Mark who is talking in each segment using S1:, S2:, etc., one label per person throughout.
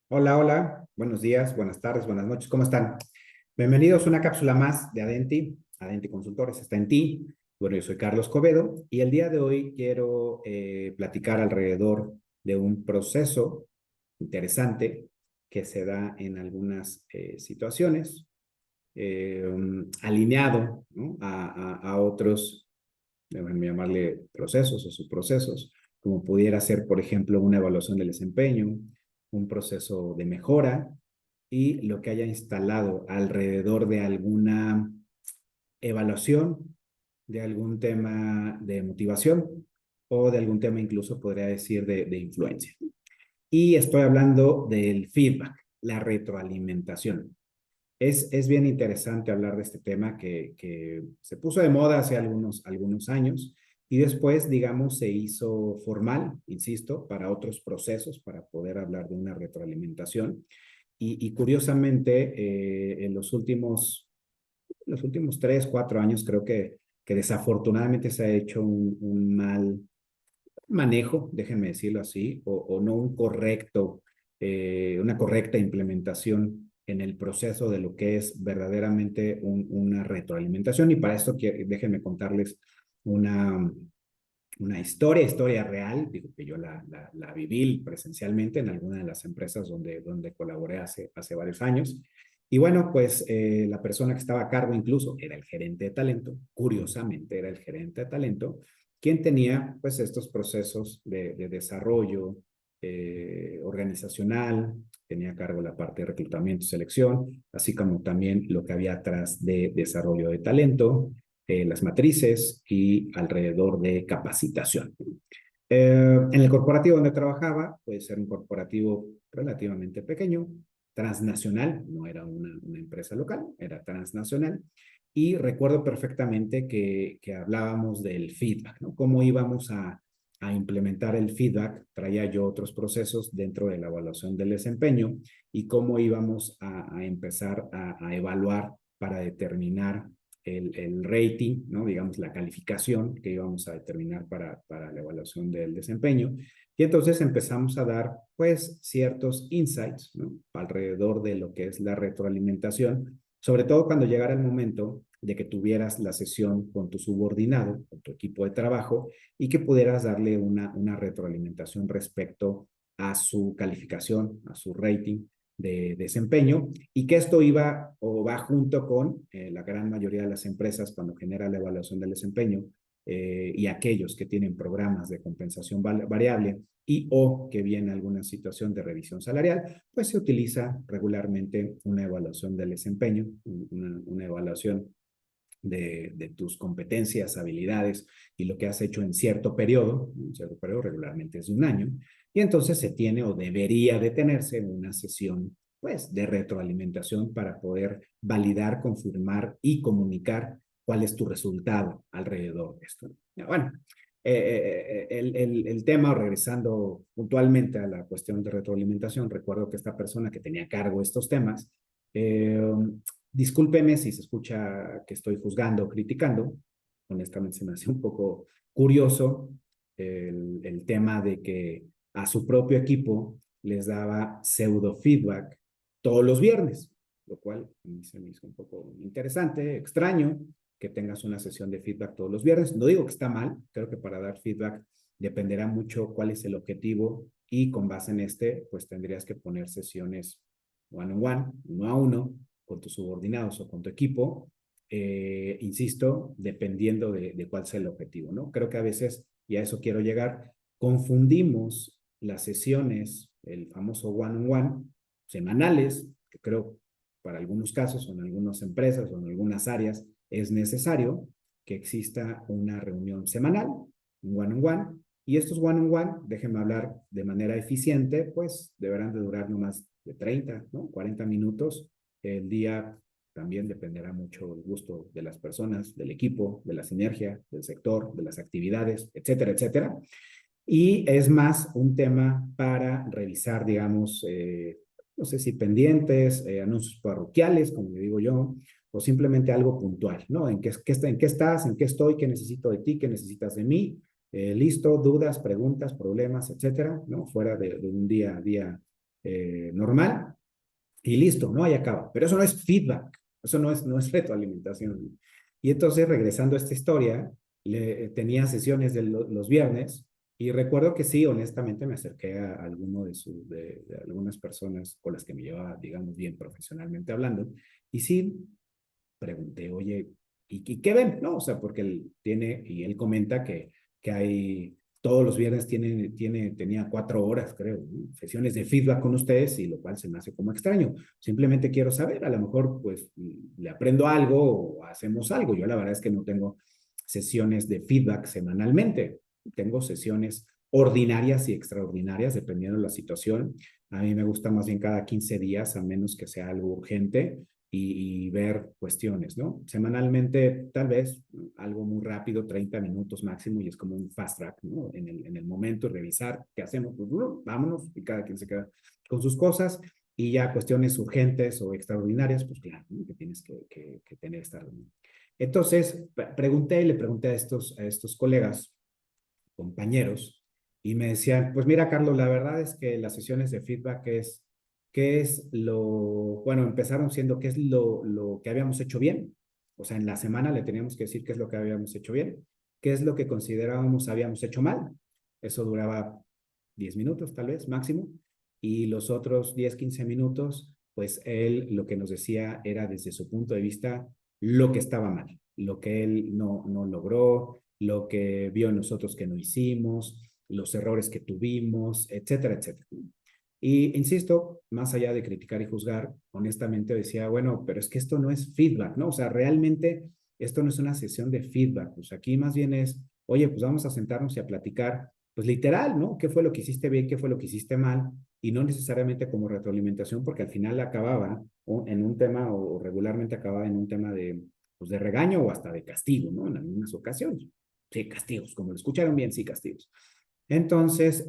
S1: Hola, hola, buenos días, buenas tardes, buenas noches, ¿cómo están? Bienvenidos a una cápsula más de Adenti, Adenti Consultores, está en ti. Bueno, yo soy Carlos Covedo y el día de hoy quiero platicar alrededor de un proceso interesante que se da en algunas situaciones, alineado, ¿no? a otros, déjenme llamarle procesos o subprocesos, como pudiera ser, por ejemplo, una evaluación del desempeño, un proceso de mejora y lo que haya instalado alrededor de alguna evaluación, de algún tema de motivación o de algún tema incluso podría decir de influencia. Y estoy hablando del feedback, la retroalimentación. Es bien interesante hablar de este tema que se puso de moda hace algunos años y después, digamos, se hizo formal, insisto, para otros procesos, para poder hablar de una retroalimentación. Y curiosamente, los últimos 3, 4 años creo que desafortunadamente se ha hecho un mal manejo, déjenme decirlo así, o no una correcta implementación en el proceso de lo que es verdaderamente una retroalimentación. Y para esto déjenme contarles una, una historia real, digo que yo la viví presencialmente en alguna de las empresas donde colaboré hace varios años. Y bueno, pues la persona que estaba a cargo incluso era el gerente de talento, curiosamente era el gerente de talento, quien tenía pues estos procesos de desarrollo organizacional, tenía a cargo la parte de reclutamiento y selección, así como también lo que había atrás de desarrollo de talento, las matrices y alrededor de capacitación. En el corporativo donde trabajaba, puede ser un corporativo relativamente pequeño, transnacional, no era una empresa local, era transnacional. Y recuerdo perfectamente que hablábamos del feedback, ¿no? Cómo íbamos a implementar el feedback, traía yo otros procesos dentro de la evaluación del desempeño y cómo íbamos a empezar a evaluar para determinar el rating, ¿no? Digamos, la calificación que íbamos a determinar para la evaluación del desempeño. Y entonces empezamos a dar, pues, ciertos insights, ¿no? Alrededor de lo que es la retroalimentación, sobre todo cuando llegara el momento de que tuvieras la sesión con tu subordinado, con tu equipo de trabajo, y que pudieras darle una retroalimentación respecto a su calificación, a su rating de desempeño, y que esto iba o va junto con la gran mayoría de las empresas cuando genera la evaluación del desempeño y aquellos que tienen programas de compensación variable y o que viene alguna situación de revisión salarial, pues se utiliza regularmente una evaluación del desempeño, una evaluación de tus competencias, habilidades y lo que has hecho en un cierto periodo regularmente es de un año, y entonces se tiene o debería de tenerse una sesión pues de retroalimentación para poder validar, confirmar y comunicar cuál es tu resultado alrededor de esto. Bueno, el tema, regresando puntualmente a la cuestión de retroalimentación, recuerdo que esta persona que tenía a cargo estos temas, eh, discúlpeme si se escucha que estoy juzgando o criticando. Honestamente se me hace un poco curioso el tema de que a su propio equipo les daba pseudo feedback todos los viernes, lo cual a mí se me hizo un poco interesante, extraño que tengas una sesión de feedback todos los viernes. No digo que está mal, creo que para dar feedback dependerá mucho cuál es el objetivo y con base en este, pues tendrías que poner sesiones one on one, uno a uno, con tus subordinados o con tu equipo, insisto, dependiendo de cuál sea el objetivo, ¿no? Creo que a veces, y a eso quiero llegar, confundimos las sesiones, el famoso one-on-one, semanales, que creo para algunos casos o en algunas empresas o en algunas áreas es necesario que exista una reunión semanal, un one-on-one, y estos one-on-one, déjenme hablar de manera eficiente, pues deberán de durar no más de 30, ¿no? 40 minutos. El día también dependerá mucho del gusto de las personas, del equipo, de la sinergia, del sector, de las actividades, etcétera, etcétera. Y es más un tema para revisar, digamos, no sé si pendientes, anuncios parroquiales, como le digo yo, o simplemente algo puntual, ¿no? ¿En qué estás? ¿En qué estoy? ¿Qué necesito de ti? ¿Qué necesitas de mí? Listo, dudas, preguntas, problemas, etcétera, ¿no? Fuera de un día a día normal y listo, ¿no? Ahí acaba. Pero eso no es feedback, eso no es retroalimentación. Y entonces, regresando a esta historia, tenía sesiones los viernes y recuerdo que sí, honestamente me acerqué a alguno de algunas personas con las que me llevaba, digamos, bien profesionalmente hablando. Y sí, pregunté, oye, ¿y qué ven? No, o sea, porque él comenta que hay, todos los viernes tenía 4 horas, creo, ¿no? Sesiones de feedback con ustedes, y lo cual se me hace como extraño. Simplemente quiero saber, a lo mejor, pues, le aprendo algo o hacemos algo. Yo la verdad es que no tengo sesiones de feedback semanalmente. Tengo sesiones ordinarias y extraordinarias, dependiendo de la situación. A mí me gusta más bien cada 15 días, a menos que sea algo urgente, y ver cuestiones, ¿no? Semanalmente, tal vez algo muy rápido, 30 minutos máximo, y es como un fast track, ¿no? En el momento, revisar qué hacemos, pues, vámonos, y cada quien se queda con sus cosas, y ya cuestiones urgentes o extraordinarias, pues claro, ¿no? Que tienes que tener esta reunión. Entonces, le pregunté a estos colegas, compañeros, y me decían, pues mira, Carlos, la verdad es que las sesiones de feedback qué es bueno, empezaron siendo qué es lo que habíamos hecho bien. O sea, en la semana le teníamos que decir qué es lo que habíamos hecho bien, qué es lo que considerábamos habíamos hecho mal. Eso duraba 10 minutos, tal vez, máximo. Y los otros 10 15 minutos, pues él lo que nos decía era desde su punto de vista lo que estaba mal, lo que él no logró, lo que vio en nosotros que no hicimos, los errores que tuvimos, etcétera, etcétera. Y insisto, más allá de criticar y juzgar, honestamente decía, bueno, pero es que esto no es feedback, ¿no? O sea, realmente esto no es una sesión de feedback. Pues aquí más bien es, oye, pues vamos a sentarnos y a platicar, pues literal, ¿no? ¿Qué fue lo que hiciste bien? ¿Qué fue lo que hiciste mal? Y no necesariamente como retroalimentación, porque al final acababa en un tema, o regularmente acababa en un tema pues de regaño o hasta de castigo, ¿no? En algunas ocasiones. Sí, castigos, como lo escucharon bien, sí, castigos. Entonces,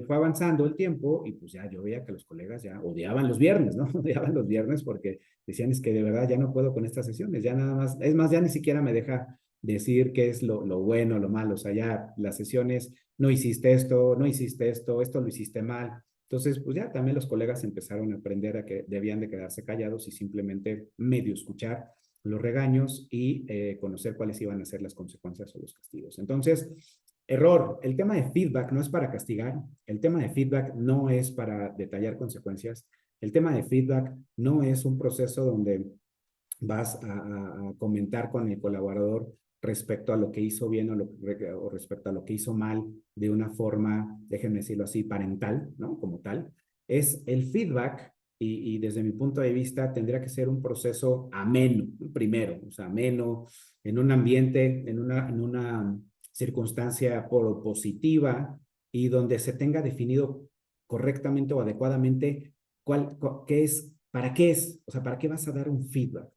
S1: fue avanzando el tiempo y pues ya yo veía que los colegas ya odiaban los viernes, ¿no? Odiaban los viernes porque decían, es que de verdad ya no puedo con estas sesiones, ya nada más, es más, ya ni siquiera me deja decir qué es lo bueno, lo malo, o sea, ya las sesiones, no hiciste esto, no hiciste esto lo hiciste mal. Entonces, pues ya también los colegas empezaron a aprender a que debían de quedarse callados y simplemente medio escuchar los regaños y conocer cuáles iban a ser las consecuencias o los castigos. Entonces, error, el tema de feedback no es para castigar, el tema de feedback no es para detallar consecuencias, el tema de feedback no es un proceso donde vas a comentar con el colaborador respecto a lo que hizo bien o respecto a lo que hizo mal de una forma, déjenme decirlo así, parental, ¿no? Como tal. Es el feedback y desde mi punto de vista tendría que ser un proceso ameno, primero, o sea, ameno, en un ambiente, en una circunstancia positiva y donde se tenga definido correctamente o adecuadamente qué es, para qué es, o sea, para qué vas a dar un feedback.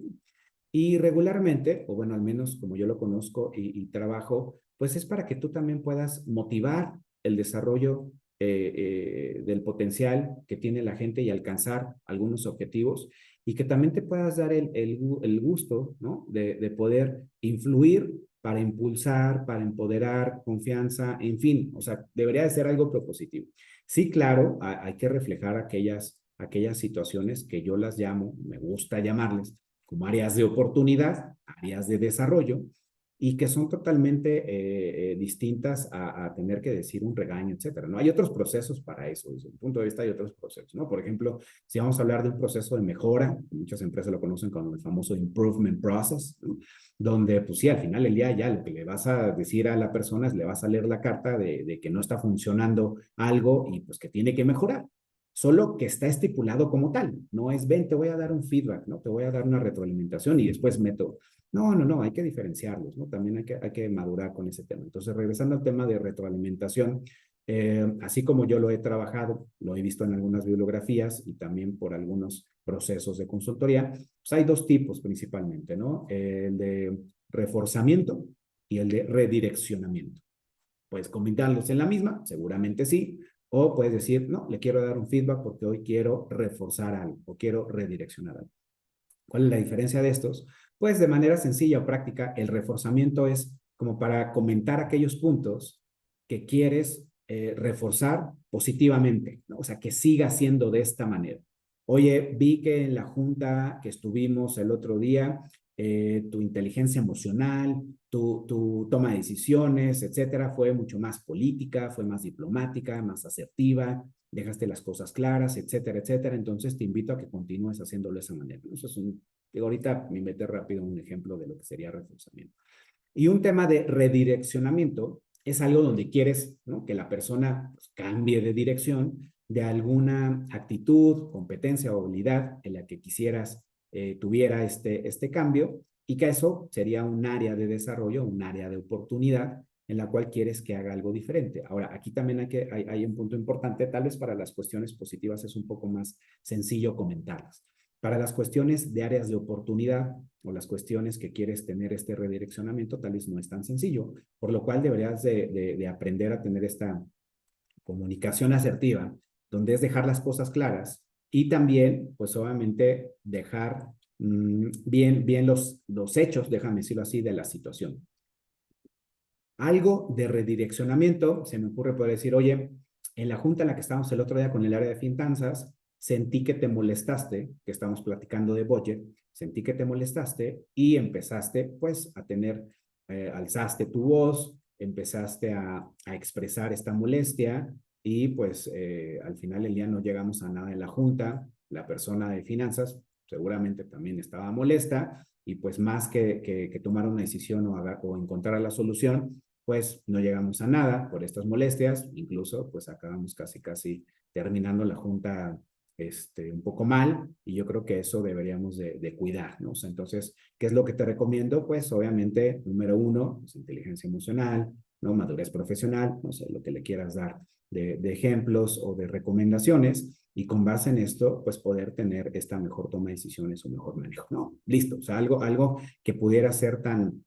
S1: Y regularmente, o bueno, al menos como yo lo conozco y trabajo, pues es para que tú también puedas motivar el desarrollo del potencial que tiene la gente y alcanzar algunos objetivos, y que también te puedas dar el gusto, ¿no? De poder influir para impulsar, para empoderar, confianza, en fin, o sea, debería de ser algo propositivo. Sí, claro, hay que reflejar aquellas situaciones que yo las llamo, me gusta llamarles, como áreas de oportunidad, áreas de desarrollo, y que son totalmente distintas a tener que decir un regaño, etcétera, ¿no? Hay otros procesos para eso, desde mi punto de vista hay otros procesos, ¿no? Por ejemplo, si vamos a hablar de un proceso de mejora, muchas empresas lo conocen como el famoso improvement process, ¿no? Donde, pues sí, al final del día ya lo que le vas a decir a la persona es, le vas a leer la carta de que no está funcionando algo y pues que tiene que mejorar, solo que está estipulado como tal. No es, ven, te voy a dar un feedback, ¿no? Te voy a dar una retroalimentación y después meto. No, hay que diferenciarlos, ¿no? También hay que madurar con ese tema. Entonces, regresando al tema de retroalimentación, así como yo lo he trabajado, lo he visto en algunas bibliografías y también por algunos procesos de consultoría, pues hay dos tipos principalmente, ¿no? El de reforzamiento y el de redireccionamiento. Puedes combinarlos en la misma, seguramente sí, o puedes decir, no, le quiero dar un feedback porque hoy quiero reforzar algo o quiero redireccionar algo. ¿Cuál es la diferencia de estos? Pues de manera sencilla o práctica, el reforzamiento es como para comentar aquellos puntos que quieres reforzar positivamente, ¿no? O sea, que siga siendo de esta manera. Oye, vi que en la junta que estuvimos el otro día, tu inteligencia emocional, tu toma de decisiones, etcétera, fue mucho más política, fue más diplomática, más asertiva, dejaste las cosas claras, etcétera, etcétera. Entonces te invito a que continúes haciéndolo de esa manera. Eso es digo, ahorita me inventé rápido un ejemplo de lo que sería reforzamiento. Y un tema de redireccionamiento es algo donde quieres, ¿no?, que la persona pues, cambie de dirección de alguna actitud, competencia o habilidad en la que quisieras tuviera este cambio, y que eso sería un área de desarrollo, un área de oportunidad en la cual quieres que haga algo diferente. Ahora, aquí también hay un punto importante, tal vez para las cuestiones positivas es un poco más sencillo comentarlas. Para las cuestiones de áreas de oportunidad o las cuestiones que quieres tener este redireccionamiento, tal vez no es tan sencillo, por lo cual deberías de aprender a tener esta comunicación asertiva, donde es dejar las cosas claras y también, pues obviamente, dejar bien los hechos, déjame decirlo así, de la situación. Algo de redireccionamiento, se me ocurre poder decir, oye, en la junta en la que estábamos el otro día con el área de finanzas, sentí que te molestaste, que estamos platicando de budget, sentí que te molestaste y empezaste pues a tener, alzaste tu voz, empezaste a expresar esta molestia y pues al final del día no llegamos a nada en la junta, la persona de finanzas seguramente también estaba molesta y pues más que tomar una decisión o encontrar la solución, pues no llegamos a nada por estas molestias, incluso pues acabamos casi terminando la junta un poco mal, y yo creo que eso deberíamos de cuidar, ¿no? O sea, entonces, ¿qué es lo que te recomiendo? Pues obviamente, número uno, pues, inteligencia emocional, ¿no? Madurez profesional, no sé, lo que le quieras dar de ejemplos o de recomendaciones, y con base en esto, pues poder tener esta mejor toma de decisiones o mejor manejo, ¿no? Listo, o sea, algo que pudiera ser tan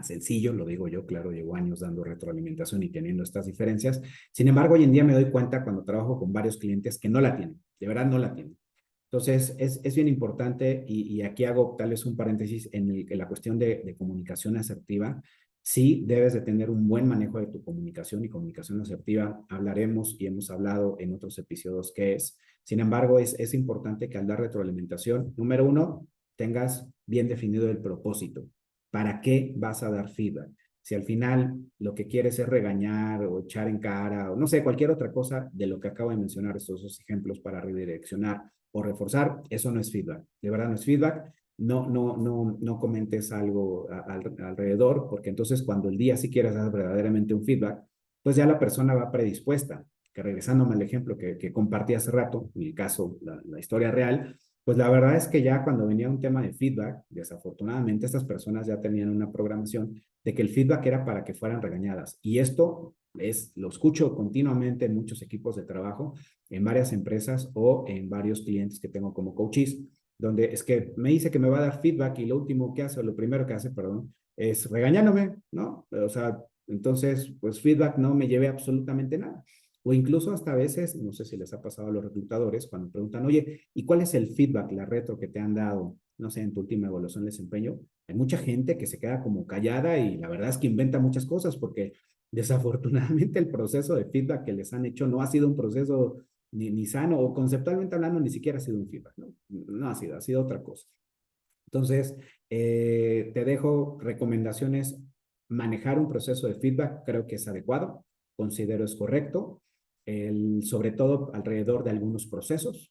S1: sencillo, lo digo yo, claro, llevo años dando retroalimentación y teniendo estas diferencias. Sin embargo, hoy en día me doy cuenta cuando trabajo con varios clientes que no la tienen, de verdad no la tienen. Entonces, es bien importante, y aquí hago tal vez un paréntesis en la cuestión de comunicación asertiva. Sí, debes de tener un buen manejo de tu comunicación, y comunicación asertiva hablaremos y hemos hablado en otros episodios qué es. Sin embargo, es importante que al dar retroalimentación, número uno, tengas bien definido el propósito. ¿Para qué vas a dar feedback? Si al final lo que quieres es regañar o echar en cara o no sé, cualquier otra cosa de lo que acabo de mencionar, estos dos ejemplos para redireccionar o reforzar, eso no es feedback. De verdad no es feedback. No comentes algo alrededor, porque entonces cuando el día sí quieras dar verdaderamente un feedback, pues ya la persona va predispuesta. Que regresándome al ejemplo que compartí hace rato, en el caso, la historia real, pues la verdad es que ya cuando venía un tema de feedback, desafortunadamente estas personas ya tenían una programación de que el feedback era para que fueran regañadas. Y esto lo escucho continuamente en muchos equipos de trabajo, en varias empresas o en varios clientes que tengo como coaches, donde es que me dice que me va a dar feedback y lo último que hace, o lo primero que hace, perdón, es regañándome, ¿no? O sea, entonces, pues feedback no me llevé absolutamente nada. O incluso hasta a veces, no sé si les ha pasado a los reclutadores, cuando preguntan, oye, ¿y cuál es el feedback, la retro que te han dado, no sé, en tu última evaluación de desempeño? Hay mucha gente que se queda como callada y la verdad es que inventa muchas cosas porque desafortunadamente el proceso de feedback que les han hecho no ha sido un proceso ni sano, o conceptualmente hablando ni siquiera ha sido un feedback, ¿no? No ha sido otra cosa. Entonces, te dejo recomendaciones. Manejar un proceso de feedback creo que es adecuado, considero es correcto, sobre todo alrededor de algunos procesos,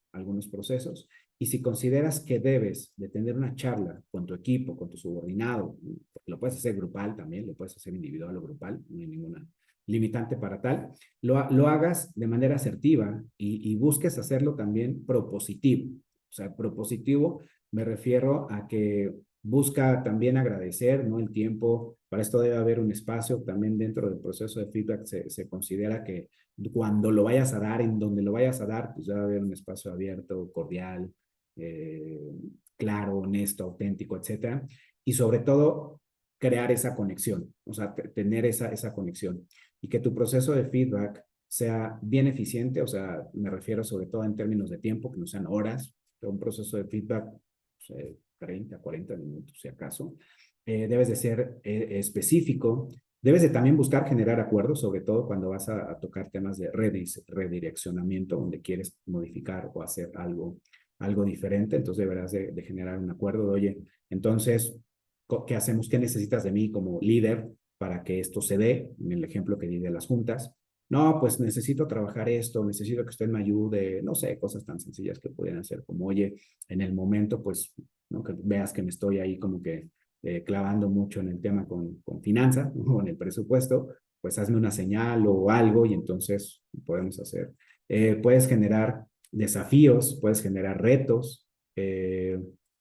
S1: y si consideras que debes de tener una charla con tu equipo, con tu subordinado, lo puedes hacer grupal también, lo puedes hacer individual o grupal, no hay ninguna limitante para tal, lo hagas de manera asertiva y busques hacerlo también propositivo. O sea, propositivo me refiero a que busca también agradecer, ¿no?, el tiempo. Para esto debe haber un espacio también dentro del proceso de feedback. Se considera que cuando lo vayas a dar, en donde lo vayas a dar, pues debe haber un espacio abierto, cordial, eh, claro, honesto, auténtico, etcétera. Y sobre todo, crear esa conexión, o sea, tener esa conexión. Y que tu proceso de feedback sea bien eficiente, o sea, me refiero sobre todo en términos de tiempo, que no sean horas, un proceso de feedback, 30, 40 minutos si acaso. Debes de ser específico, Debes de también buscar generar acuerdos, sobre todo cuando vas a tocar temas de redireccionamiento, donde quieres modificar o hacer algo diferente. Entonces deberás de generar un acuerdo de, oye, entonces, ¿qué hacemos? ¿Qué necesitas de mí como líder para que esto se dé? En el ejemplo que di de las juntas. No, pues necesito trabajar esto, necesito que usted me ayude, no sé, cosas tan sencillas que pudieran ser como, oye, en el momento, pues, ¿no? Que veas que me estoy ahí como que clavando mucho en el tema con finanzas, ¿no? En el presupuesto, pues hazme una señal o algo y entonces podemos hacer. Puedes generar desafíos, puedes generar retos,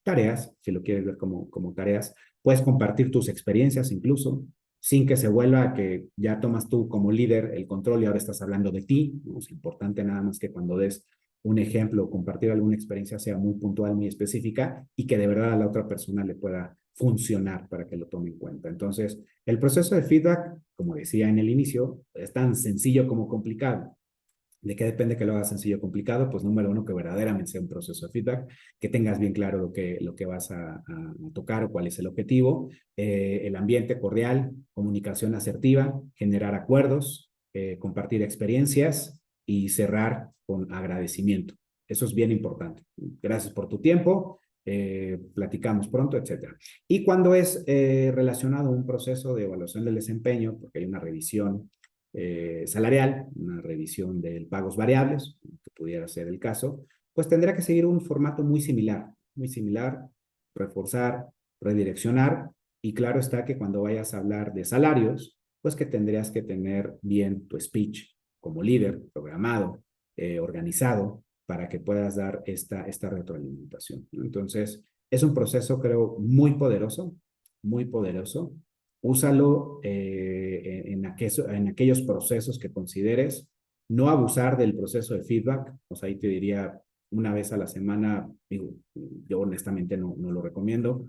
S1: tareas, si lo quieres ver como tareas. Puedes compartir tus experiencias incluso, sin que se vuelva que ya tomas tú como líder el control y ahora estás hablando de ti. ¿No? Es importante nada más que cuando des un ejemplo o compartir alguna experiencia sea muy puntual, muy específica y que de verdad a la otra persona le pueda funcionar para que lo tome en cuenta. Entonces, el proceso de feedback, como decía en el inicio, es tan sencillo como complicado. ¿De qué depende que lo hagas sencillo o complicado? Pues número uno, que verdaderamente sea un proceso de feedback, que tengas bien claro lo que vas a tocar o cuál es el objetivo, el ambiente cordial, comunicación asertiva, generar acuerdos, compartir experiencias y cerrar con agradecimiento. Eso es bien importante. Gracias por tu tiempo, platicamos pronto, etcétera. Y cuando es relacionado a un proceso de evaluación del desempeño, porque hay una revisión salarial, una revisión de pagos variables, que pudiera ser el caso, pues tendrá que seguir un formato muy similar, reforzar, redireccionar, y claro está que cuando vayas a hablar de salarios, pues que tendrías que tener bien tu speech como líder, programado, organizado, para que puedas dar esta retroalimentación. Entonces, es un proceso, creo, muy poderoso, úsalo en aquellos procesos que consideres, no abusar del proceso de feedback, o sea, ahí te diría una vez a la semana, digo, yo honestamente no lo recomiendo.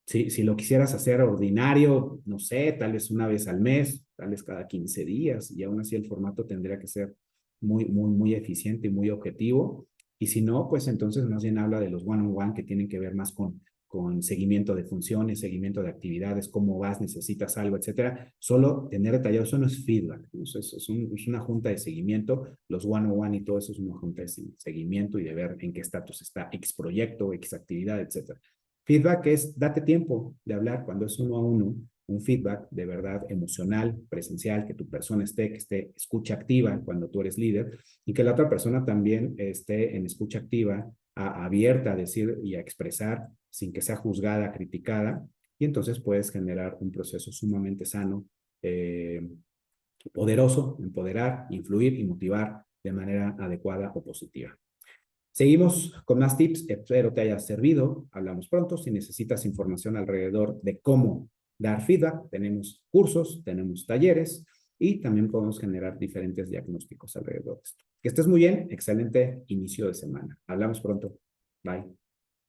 S1: Si lo quisieras hacer ordinario, no sé, tal vez una vez al mes, tal vez cada 15 días, y aún así el formato tendría que ser muy eficiente y muy objetivo. Y si no, pues entonces más bien habla de los one-on-one que tienen que ver más con seguimiento de funciones, seguimiento de actividades, cómo vas, necesitas algo, etcétera. Solo tener detallado, eso no es feedback, ¿no? Es una junta de seguimiento, los one-on-one y todo eso es una junta de seguimiento y de ver en qué estatus está X proyecto, X actividad, etcétera. Feedback es date tiempo de hablar cuando es uno a uno, un feedback de verdad emocional, presencial, que tu persona que esté escucha activa cuando tú eres líder y que la otra persona también esté en escucha activa, abierta a decir y a expresar sin que sea juzgada, criticada, y entonces puedes generar un proceso sumamente sano, eh, poderoso, empoderar, influir y motivar de manera adecuada o positiva. Seguimos con más tips, espero te haya servido. Hablamos pronto. Si necesitas información alrededor de cómo dar feedback, tenemos cursos, tenemos talleres y también podemos generar diferentes diagnósticos alrededor de esto. Que estés muy bien, excelente inicio de semana. Hablamos pronto. Bye.